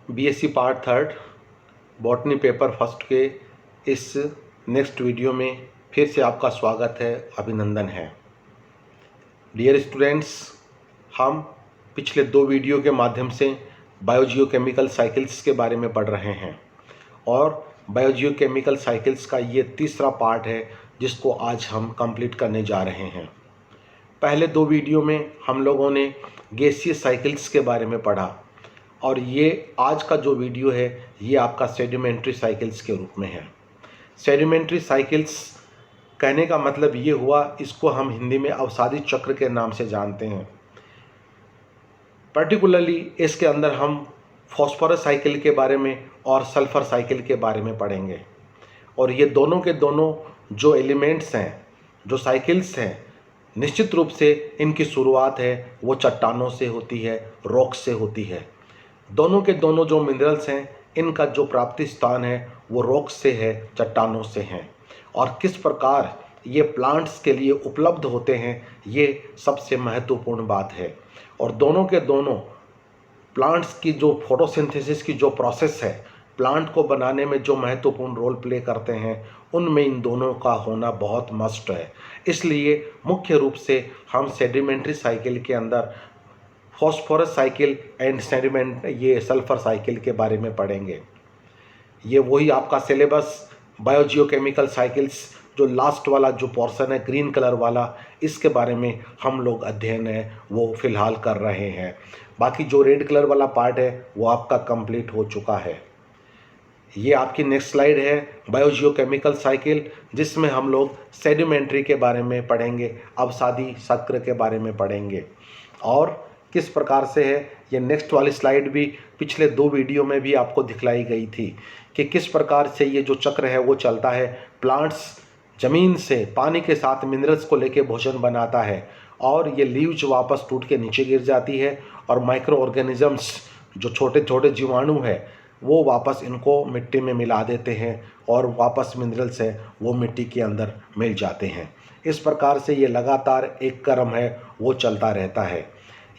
BSc part third botany paper first के इस next video में फिर से आपका स्वागत है, अभिनंदन है। डियर स्टूडेंट्स, हम पिछले दो वीडियो के माध्यम से बायोजियोकेमिकल साइकिल्स के बारे में पढ़ रहे हैं और बायोजियोकेमिकल साइकिल्स का ये तीसरा पार्ट है जिसको आज हम कंप्लीट करने जा रहे हैं। पहले दो वीडियो में हम लोगों ने गैसीय साइकिल्स के बारे में पढ़ा और ये आज का जो वीडियो है ये आपका सेडिमेंट्री साइकिल्स के रूप में है। सेडिमेंट्री साइकिल्स कहने का मतलब ये हुआ, इसको हम हिंदी में अवसादी चक्र के नाम से जानते हैं। पर्टिकुलरली इसके अंदर हम फॉस्फोरस साइकिल के बारे में और सल्फ़र साइकिल के बारे में पढ़ेंगे और ये दोनों के दोनों जो एलिमेंट्स हैं, जो साइकिल्स हैं, निश्चित रूप से इनकी शुरुआत है वो चट्टानों से होती है, रॉक से होती है। दोनों के दोनों जो मिनरल्स हैं इनका जो प्राप्ति स्थान है वो रॉक से है, चट्टानों से हैं। और किस प्रकार ये प्लांट्स के लिए उपलब्ध होते हैं ये सबसे महत्वपूर्ण बात है। और दोनों के दोनों प्लांट्स की जो फोटोसिंथेसिस की जो प्रोसेस है, प्लांट को बनाने में जो महत्वपूर्ण रोल प्ले करते हैं, उनमें इन दोनों का होना बहुत मस्ट है। इसलिए मुख्य रूप से हम सेडिमेंट्री साइकिल के अंदर फॉस्फोरस साइकिल एंड सेडिमेंट ये सल्फ़र साइकिल के बारे में पढ़ेंगे। ये वही आपका सिलेबस बायोजियोकेमिकल साइकिल्स जो लास्ट वाला जो पोर्शन है ग्रीन कलर वाला, इसके बारे में हम लोग अध्ययन है वो फ़िलहाल कर रहे हैं। बाकी जो रेड कलर वाला पार्ट है वो आपका कंप्लीट हो चुका है। ये आपकी नेक्स्ट स्लाइड है बायोजियोकेमिकल साइकिल, जिसमें हम लोग सेडिमेंट्री के बारे में पढ़ेंगे, अवसादी चक्र के बारे में पढ़ेंगे और किस प्रकार से है। ये नेक्स्ट वाली स्लाइड भी पिछले दो वीडियो में भी आपको दिखलाई गई थी कि किस प्रकार से ये जो चक्र है वो चलता है। प्लांट्स ज़मीन से पानी के साथ मिनरल्स को लेके भोजन बनाता है और ये लीव्स वापस टूट के नीचे गिर जाती है और माइक्रो ऑर्गेनिजम्स जो छोटे छोटे जीवाणु है वो वापस इनको मिट्टी में मिला देते हैं और वापस मिनरल्स है वो मिट्टी के अंदर मिल जाते हैं। इस प्रकार से ये लगातार एक क्रम है वो चलता रहता है।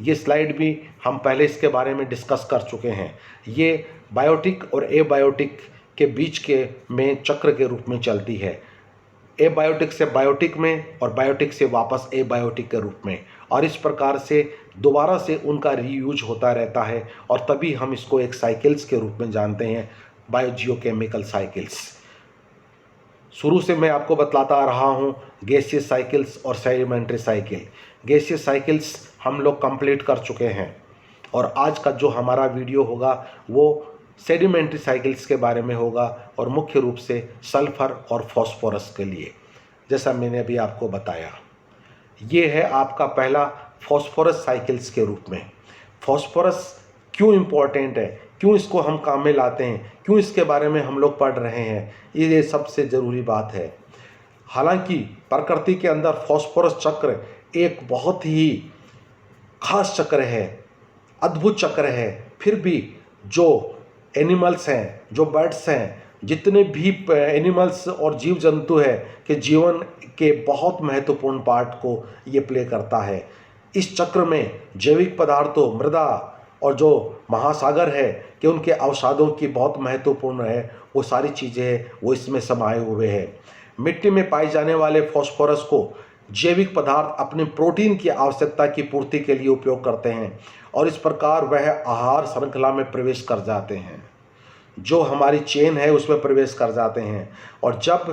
ये स्लाइड भी हम पहले इसके बारे में डिस्कस कर चुके हैं। ये बायोटिक और एबायोटिक के बीच के में चक्र के रूप में चलती है, एबायोटिक से बायोटिक में और बायोटिक से वापस एबायोटिक के रूप में, और इस प्रकार से दोबारा से उनका रीयूज होता रहता है और तभी हम इसको एक साइकिल्स के रूप में जानते हैं, बायोजियोकेमिकल साइकिल्स। शुरू से मैं आपको बतलाता आ रहा हूँ गैसीय साइकिल्स और सेडिमेंट्री साइकिल। गैसीय साइकिल्स हम लोग कंप्लीट कर चुके हैं और आज का जो हमारा वीडियो होगा वो सेडिमेंट्री साइकिल्स के बारे में होगा और मुख्य रूप से सल्फ़र और फॉस्फोरस के लिए, जैसा मैंने अभी आपको बताया। ये है आपका पहला फॉस्फोरस साइकिल्स के रूप में। फॉस्फोरस क्यों इम्पोर्टेंट है, क्यों इसको हम काम में लाते हैं, क्यों इसके बारे में हम लोग पढ़ रहे हैं, ये सबसे ज़रूरी बात है। हालांकि प्रकृति के अंदर फॉस्फोरस चक्र एक बहुत ही खास चक्र है, अद्भुत चक्र है, फिर भी जो एनिमल्स हैं, जो बर्ड्स हैं, जितने भी एनिमल्स और जीव जंतु है कि जीवन के बहुत महत्वपूर्ण पार्ट को ये प्ले करता है। इस चक्र में जैविक पदार्थों, मृदा और जो महासागर है कि उनके अवसादों की बहुत महत्वपूर्ण है, वो सारी चीज़ें हैं वो इसमें समाये हुए हैं। मिट्टी में पाए जाने वाले फॉस्फोरस को जैविक पदार्थ अपने प्रोटीन की आवश्यकता की पूर्ति के लिए उपयोग करते हैं और इस प्रकार वह आहार श्रृंखला में प्रवेश कर जाते हैं, जो हमारी चेन है उसमें प्रवेश कर जाते हैं। और जब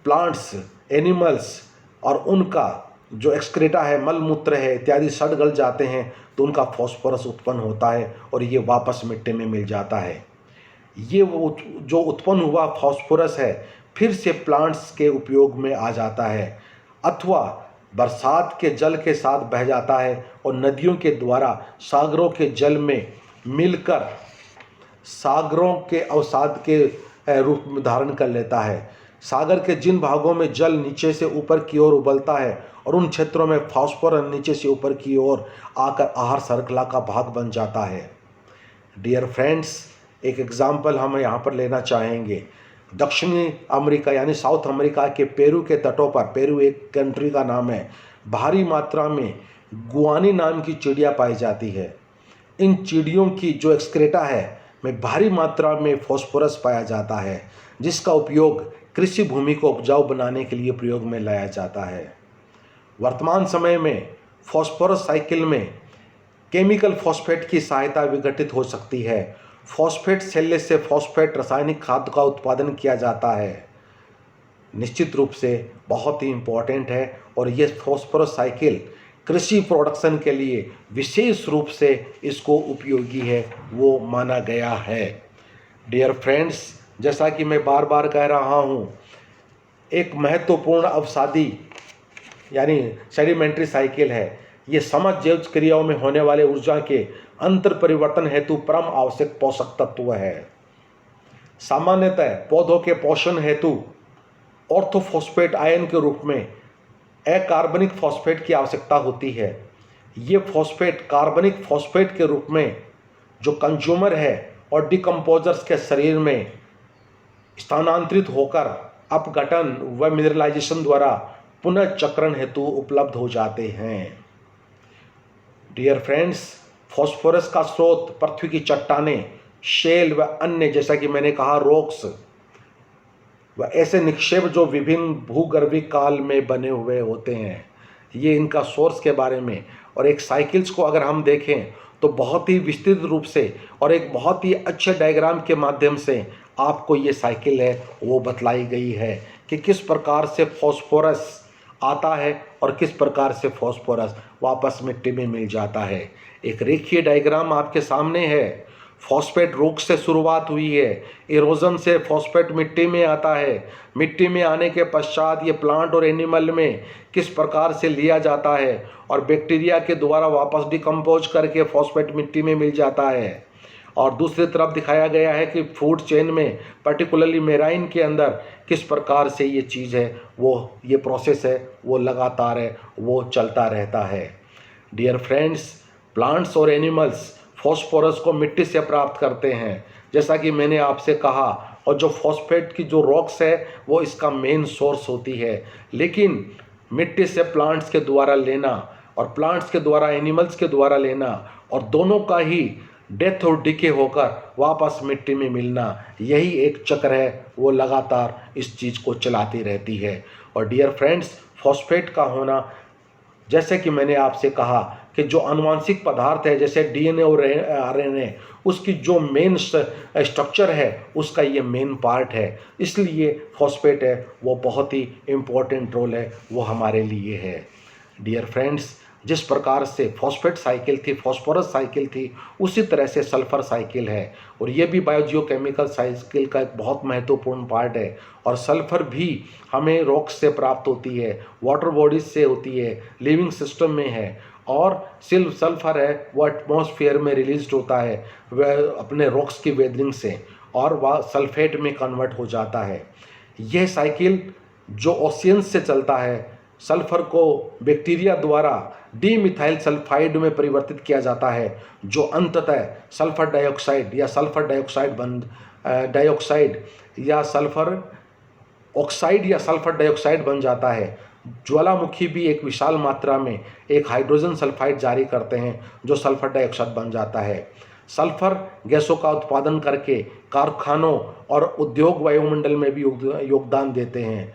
प्लांट्स, एनिमल्स और उनका जो एक्सक्रीटा है, मल मूत्र है इत्यादि सड़ गल जाते हैं तो उनका फॉस्फोरस उत्पन्न होता है और ये वापस मिट्टी में मिल जाता है। ये वो जो उत्पन्न हुआ फॉस्फोरस है फिर से प्लांट्स के उपयोग में आ जाता है अथवा बरसात के जल के साथ बह जाता है और नदियों के द्वारा सागरों के जल में मिलकर सागरों के अवसाद के रूप में धारण कर लेता है। सागर के जिन भागों में जल नीचे से ऊपर की ओर उबलता है और उन क्षेत्रों में फास्फोरस नीचे से ऊपर की ओर आकर आहार श्रृंखला का भाग बन जाता है। डियर फ्रेंड्स, एक एग्जाम्पल हम यहाँ पर लेना चाहेंगे। दक्षिणी अमेरिका यानी साउथ अमेरिका के पेरू के तटों पर, पेरू एक कंट्री का नाम है, भारी मात्रा में गुआनी नाम की चिड़िया पाई जाती है। इन चिड़ियों की जो एक्सक्रेटा है में भारी मात्रा में फॉस्फोरस पाया जाता है, जिसका उपयोग कृषि भूमि को उपजाऊ बनाने के लिए प्रयोग में लाया जाता है। वर्तमान समय में फॉस्फोरस साइकिल में केमिकल फॉस्फेट की सहायता विघटित हो सकती है। फॉस्फेट सेल्ले से फॉस्फेट रासायनिक खाद का उत्पादन किया जाता है। निश्चित रूप से बहुत ही इम्पोर्टेंट है और ये फॉस्फोरस साइकिल कृषि प्रोडक्शन के लिए विशेष रूप से इसको उपयोगी है वो माना गया है। डियर फ्रेंड्स, जैसा कि मैं बार बार कह रहा हूँ, एक महत्वपूर्ण अवसादी यानी सेडिमेंट्री साइकिल है। ये समस्त जैव क्रियाओं में होने वाले ऊर्जा के अंतर परिवर्तन हेतु परम आवश्यक पोषक तत्व है। सामान्यतः पौधों के पोषण हेतु ऑर्थोफॉस्फेट आयन के रूप में अकार्बनिक फॉस्फेट की आवश्यकता होती है। ये फॉस्फेट कार्बनिक फॉस्फेट के रूप में जो कंज्यूमर है और डिकम्पोजर्स के शरीर में स्थानांतरित होकर अपघटन व मिनरलाइजेशन द्वारा पुनः चक्रण हेतु उपलब्ध हो जाते हैं। डियर फ्रेंड्स, फॉस्फोरस का स्रोत पृथ्वी की चट्टानें, शेल व अन्य, जैसा कि मैंने कहा, रॉक्स व ऐसे निक्षेप जो विभिन्न भूगर्भिक काल में बने हुए होते हैं, ये इनका सोर्स के बारे में। और एक साइकिल्स को अगर हम देखें तो बहुत ही विस्तृत रूप से और एक बहुत ही अच्छे डायग्राम के माध्यम से आपको ये साइकिल है वो बतलाई गई है कि किस प्रकार से फॉस्फोरस आता है और किस प्रकार से फॉस्फोरस वापस मिट्टी में मिल जाता है। एक रेखीय डायग्राम आपके सामने है। फॉस्फेट रोग से शुरुआत हुई है, इरोजन से फॉस्फेट मिट्टी में आता है। मिट्टी में आने के पश्चात ये प्लांट और एनिमल में किस प्रकार से लिया जाता है और बैक्टीरिया के द्वारा वापस डिकम्पोज करके फॉस्फेट मिट्टी में मिल जाता है। और दूसरी तरफ दिखाया गया है कि फूड चेन में पर्टिकुलरली मेराइन के अंदर किस प्रकार से ये चीज़ है वो ये प्रोसेस है वो लगातार है वो चलता रहता है। डियर फ्रेंड्स, प्लांट्स और एनिमल्स फॉस्फोरस को मिट्टी से प्राप्त करते हैं, जैसा कि मैंने आपसे कहा। और जो फॉस्फेट की जो रॉक्स है वो इसका मेन सोर्स होती है, लेकिन मिट्टी से प्लांट्स के द्वारा लेना और प्लांट्स के द्वारा एनिमल्स के द्वारा लेना और दोनों का ही डेथ और डिके होकर वापस मिट्टी में मिलना, यही एक चक्र है वो लगातार इस चीज़ को चलाती रहती है। और डियर फ्रेंड्स, फॉस्फेट का होना, जैसे कि मैंने आपसे कहा कि जो आनुवांशिक पदार्थ है जैसे डीएनए और आरएनए, उसकी जो मेन स्ट्रक्चर है उसका ये मेन पार्ट है, इसलिए फॉस्फेट है वो बहुत ही इम्पोर्टेंट रोल है वो हमारे लिए है। डियर फ्रेंड्स, जिस प्रकार से फॉस्फेट साइकिल थी, फॉस्फोरस साइकिल थी, उसी तरह से सल्फ़र साइकिल है और ये भी बायोजियोकेमिकल साइकिल का एक बहुत महत्वपूर्ण पार्ट है। और सल्फ़र भी हमें रॉक्स से प्राप्त होती है, वाटर बॉडीज से होती है, लिविंग सिस्टम में है। और सल्फ़र है वो एटमॉस्फेयर में रिलीज होता है वह अपने रॉक्स की वेदरिंग से, और वह सल्फेट में कन्वर्ट हो जाता है। यह साइकिल जो ओशियंस से चलता है, सल्फर को बैक्टीरिया द्वारा डीमिथाइल सल्फाइड में परिवर्तित किया जाता है, जो अंततः सल्फर डाइऑक्साइड या सल्फर डाइऑक्साइड या सल्फर ऑक्साइड या सल्फर डाइऑक्साइड बन जाता है। ज्वालामुखी भी एक विशाल मात्रा में एक हाइड्रोजन सल्फाइड जारी करते हैं जो सल्फर डाइऑक्साइड बन जाता है। सल्फर गैसों का उत्पादन करके कारखानों और उद्योग वायुमंडल में भी योगदान देते हैं।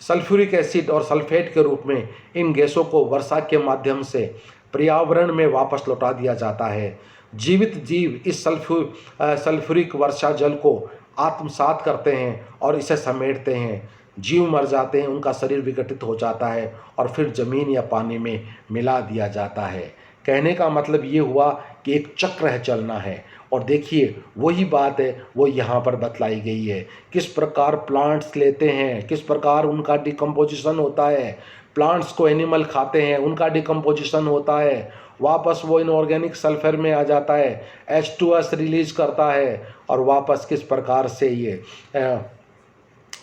सल्फ्यूरिक एसिड और सल्फेट के रूप में इन गैसों को वर्षा के माध्यम से पर्यावरण में वापस लौटा दिया जाता है। जीवित जीव इस सल्फ्यूरिक वर्षा जल को आत्मसात करते हैं और इसे समेटते हैं। जीव मर जाते हैं, उनका शरीर विघटित हो जाता है और फिर ज़मीन या पानी में मिला दिया जाता है। कहने का मतलब ये हुआ कि एक चक्र है, चलना है। और देखिए वही बात है वो यहाँ पर बतलाई गई है, किस प्रकार प्लांट्स लेते हैं, किस प्रकार उनका डिकम्पोजिशन होता है। प्लांट्स को एनिमल खाते हैं, उनका डिकम्पोजिशन होता है, वापस वो इनऑर्गेनिक सल्फर में आ जाता है, H2S रिलीज करता है और वापस किस प्रकार से ये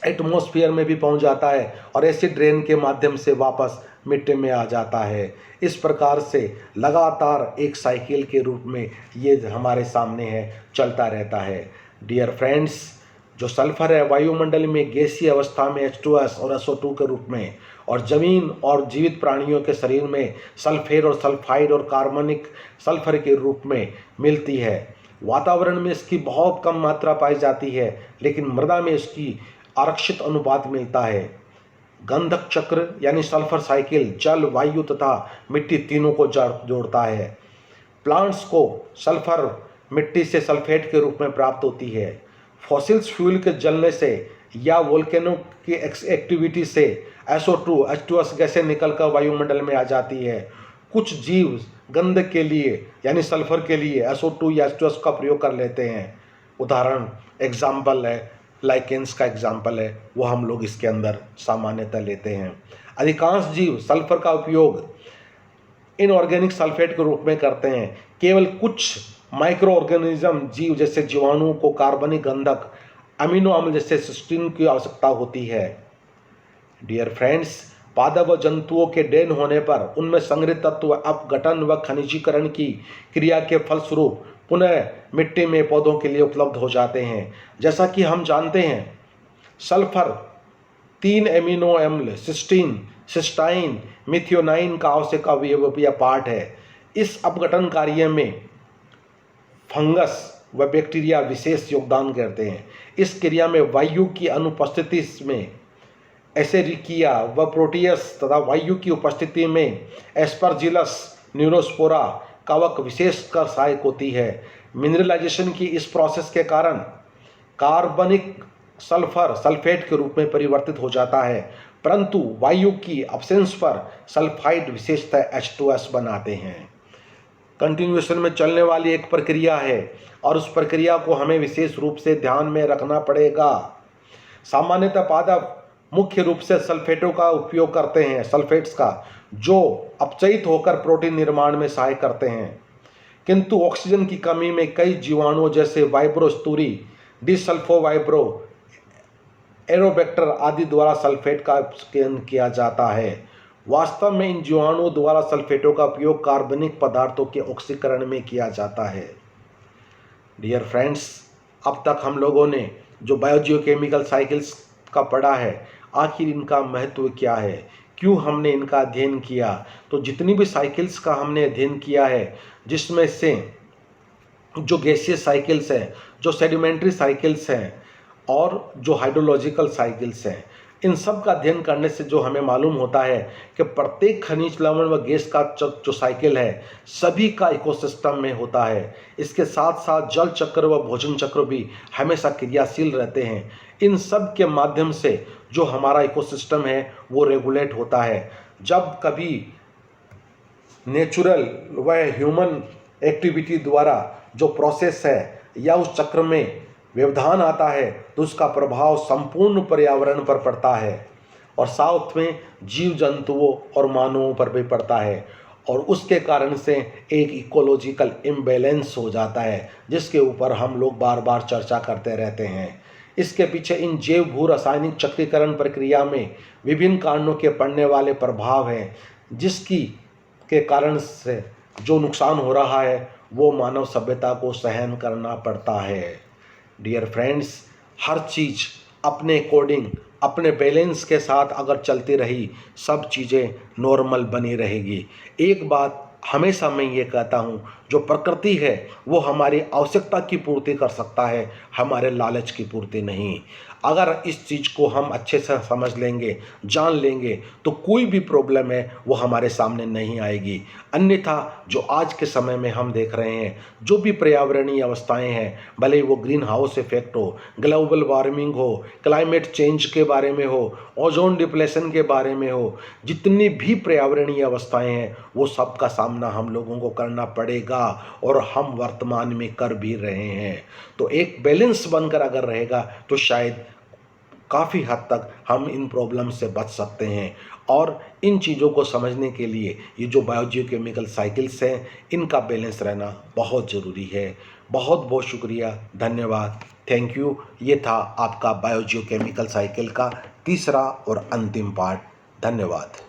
एटमॉस्फेयर में भी पहुंच जाता है और एसिड रेन के माध्यम से वापस मिट्टी में आ जाता है। इस प्रकार से लगातार एक साइकिल के रूप में ये हमारे सामने है, चलता रहता है। डियर फ्रेंड्स, जो सल्फर है वायुमंडल में गैसीय अवस्था में H2S और SO2 के रूप में, और ज़मीन और जीवित प्राणियों के शरीर में सल्फेट और सल्फाइड और कार्बनिक सल्फर के रूप में मिलती है। वातावरण में इसकी बहुत कम मात्रा पाई जाती है, लेकिन मृदा में इसकी आरक्षित अनुपात मिलता है। गंधक चक्र यानी सल्फर साइकिल जल, वायु तथा मिट्टी तीनों को जोड़ता है। प्लांट्स को सल्फर मिट्टी से सल्फेट के रूप में प्राप्त होती है। फॉसिल्स फ्यूल के जलने से या वोल्केनो की एक्टिविटी से SO2 H2S गैसें निकलकर वायुमंडल में आ जाती है। कुछ जीव गंधक के लिए यानी सल्फर के लिए SO2 या H2S का प्रयोग कर लेते हैं। उदाहरण एग्जाम्पल है, लाइकेंस का एग्जाम्पल है, वो हम लोग इसके अंदर सामान्यतः लेते हैं। अधिकांश जीव सल्फर का उपयोग इनऑर्गेनिक सल्फेट के रूप में करते हैं। केवल कुछ माइक्रो ऑर्गेनिज्म जीव जैसे जीवाणुओं को कार्बनिक गंधक, अमीनो अम्ल जैसे सिस्टीन की आवश्यकता होती है। डियर फ्रेंड्स, पादप व जंतुओं के डैन होने पर उनमें संग्रहित तत्व अपघटन व खनिजीकरण की क्रिया के फलस्वरूप पुनः मिट्टी में पौधों के लिए उपलब्ध हो जाते हैं। जैसा कि हम जानते हैं, सल्फर 3 एमिनो अम्ल सिस्टीन, सिस्टाइन, मिथियोनाइन का आवश्यक अवयवीय पार्ट है। इस अपघटन कार्य में फंगस व बैक्टीरिया विशेष योगदान करते हैं। इस क्रिया में वायु की अनुपस्थिति में एसेरिकिया व प्रोटियस तथा वायु की उपस्थिति में एस्परजिलस न्यूरोस्पोरा कवक विशेषकर सहायक होती है। मिनरलाइजेशन की इस प्रोसेस के कारण कार्बनिक सल्फर सल्फेट के रूप में परिवर्तित हो जाता है, परंतु वायु की अब्सेंस पर सल्फाइड विशेषतः H2S बनाते हैं। कंटिन्यूएशन में चलने वाली एक प्रक्रिया है और उस प्रक्रिया को हमें विशेष रूप से ध्यान में रखना पड़ेगा। सामान्यतः पादप मुख्य रूप से सल्फेटों का उपयोग करते हैं, सल्फेट्स का, जो अपचयित होकर प्रोटीन निर्माण में सहायता करते हैं। किंतु ऑक्सीजन की कमी में कई जीवाणुओं जैसे वाइब्रोस्तूरी, डिसल्फोवाइब्रो, एरोबैक्टर आदि द्वारा सल्फेट का अपचयन किया जाता है। वास्तव में इन जीवाणुओं द्वारा सल्फेटों का उपयोग कार्बनिक पदार्थों के ऑक्सीकरण में किया जाता है। डियर फ्रेंड्स, अब तक हम लोगों ने जो बायोजियोकेमिकल साइकिल्स का पढ़ा है, आखिर इनका महत्व क्या है, क्यों हमने इनका अध्ययन किया। तो जितनी भी साइकिल्स का हमने अध्ययन किया है, जिसमें से जो गैसीय साइकिल्स हैं, जो सेडिमेंट्री साइकिल्स हैं और जो हाइड्रोलॉजिकल साइकिल्स हैं, इन सब का अध्ययन करने से जो हमें मालूम होता है कि प्रत्येक खनिज लवण व गैस का जो साइकिल है सभी का इकोसिस्टम में होता है। इसके साथ साथ जल चक्र व भोजन चक्र भी हमेशा क्रियाशील रहते हैं। इन सब के माध्यम से जो हमारा इकोसिस्टम है वो रेगुलेट होता है। जब कभी नेचुरल व ह्यूमन एक्टिविटी द्वारा जो प्रोसेस है या उस चक्र में व्यवधान आता है तो उसका प्रभाव संपूर्ण पर्यावरण पर पड़ता है और साथ में जीव जंतुओं और मानवों पर भी पड़ता है और उसके कारण से एक इकोलॉजिकल इम्बैलेंस हो जाता है, जिसके ऊपर हम लोग बार बार चर्चा करते रहते हैं। इसके पीछे इन जैव भू रासायनिक चक्रीकरण प्रक्रिया में विभिन्न कारणों के पड़ने वाले प्रभाव हैं, जिसकी के कारण से जो नुकसान हो रहा है वो मानव सभ्यता को सहन करना पड़ता है। डियर फ्रेंड्स, हर चीज़ अपने अकॉर्डिंग अपने बैलेंस के साथ अगर चलती रही, सब चीज़ें नॉर्मल बनी रहेगी। एक बात हमेशा मैं ये कहता हूँ, जो प्रकृति है वो हमारी आवश्यकता की पूर्ति कर सकता है, हमारे लालच की पूर्ति नहीं। अगर इस चीज़ को हम अच्छे से समझ लेंगे, जान लेंगे, तो कोई भी प्रॉब्लम है वो हमारे सामने नहीं आएगी। अन्यथा जो आज के समय में हम देख रहे हैं, जो भी पर्यावरणीय अवस्थाएं हैं, भले वो ग्रीन हाउस इफेक्ट हो, ग्लोबल वार्मिंग हो, क्लाइमेट चेंज के बारे में हो, ओजोन डिप्लेशन के बारे में हो, जितनी भी पर्यावरणीय अवस्थाएं हैं वो सब का सामना हम लोगों को करना पड़ेगा और हम वर्तमान में कर भी रहे हैं। तो एक बैलेंस बनकर अगर रहेगा तो शायद काफ़ी हद तक हम इन प्रॉब्लम से बच सकते हैं। और इन चीज़ों को समझने के लिए ये जो बायोजियोकेमिकल साइकिल्स हैं, इनका बैलेंस रहना बहुत ज़रूरी है। बहुत बहुत शुक्रिया, धन्यवाद, थैंक यू। ये था आपका बायोजियोकेमिकल साइकिल का तीसरा और अंतिम पार्ट। धन्यवाद।